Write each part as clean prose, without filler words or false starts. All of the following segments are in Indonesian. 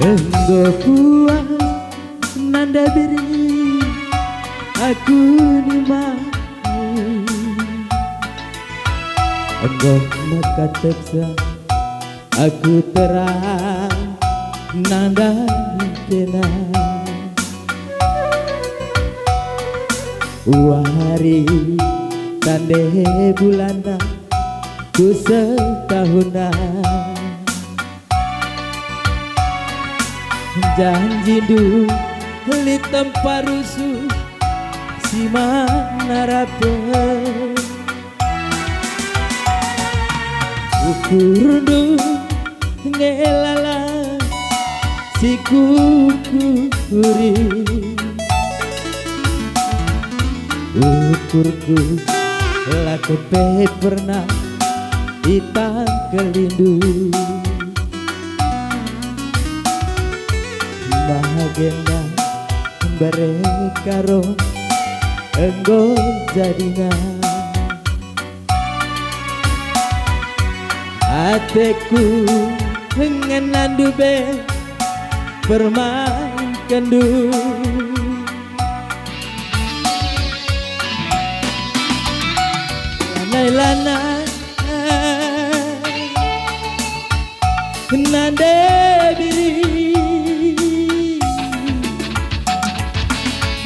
Enggo puas nanda beri aku ni mau. Enggo makatepsa aku terang nanda kena. Wahari tande bulana ku setahunan. Janji du li tempat rusuh si mana rapen. Ukur du ngelala si kukuri. Ukurku laku pernah itang kelindu. Bagenda berekaro enggo jadina. Ateku ngenandu be permain kendu. Lanai-lanai nande biri.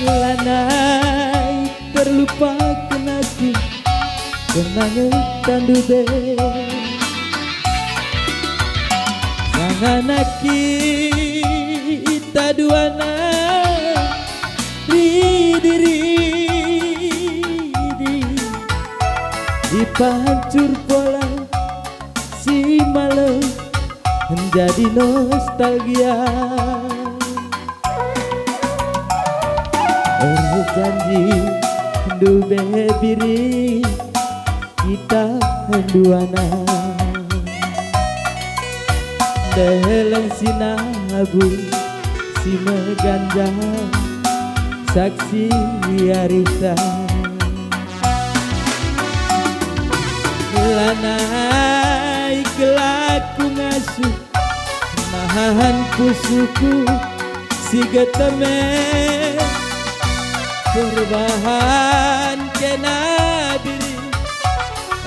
Lanai terlupakan aku kenangan tandu be. Jangan kita duana diri dipancur pola si malam menjadi nostalgia. Janji dube biri kita duana dalam sinabu si meganja saksi arita. Lanai kelaku ngasuh mahan pusuku si geteme. Perubahan kena diri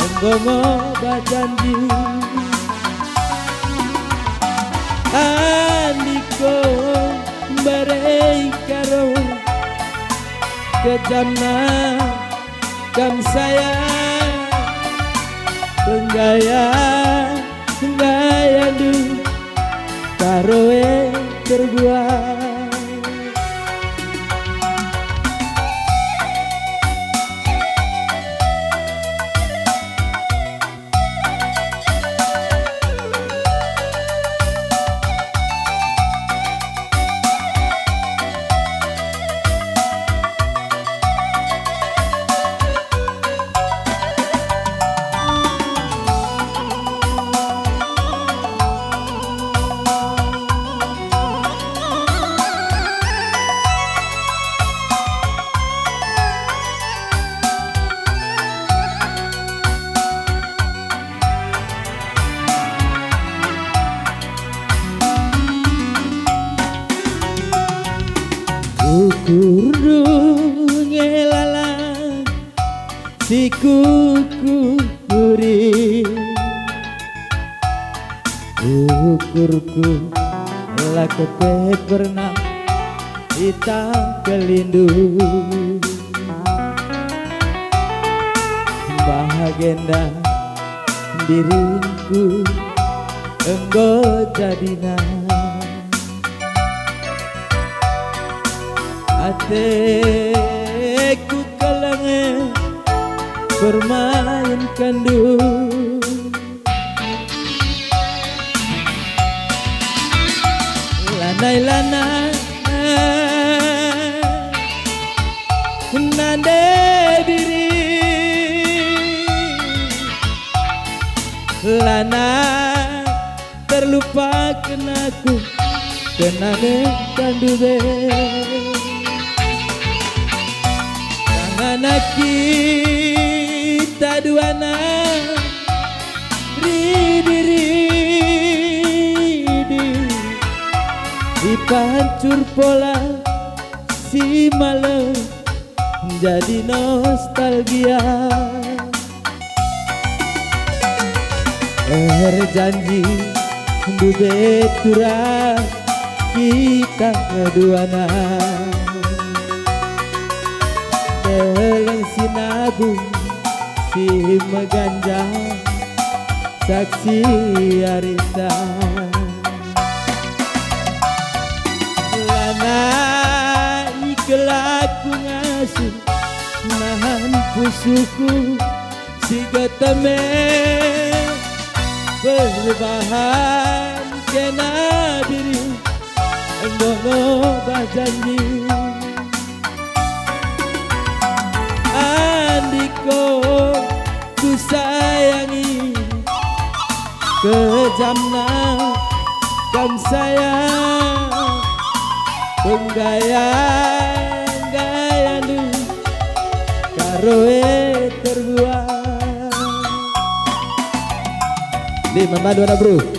enggo ngoba janji. Andiko berekaro kejamna kam saya penggaya du karoe terbuat. Ukur ngelala si kukuri. Ukurku laku pernah itang kelindu. Bahagenda diriku enggo jadina. Ateku kalangan bermain kandu. Lanai-lanai nande diri. Lanai terlupakan aku kenangan kandu be. Anak kita duana atur pola si malam jadi nostalgia. Janji bebetura kita keduana dalam sinabu si meganja saksi arita lana ikelaku ngasuh nahan pusuku si geteme berbahan kena diri endono bajanji andiko ku sayangi kejamna kam sayang penggaya-gaya lu karoe terbuat di Mama Dona bro.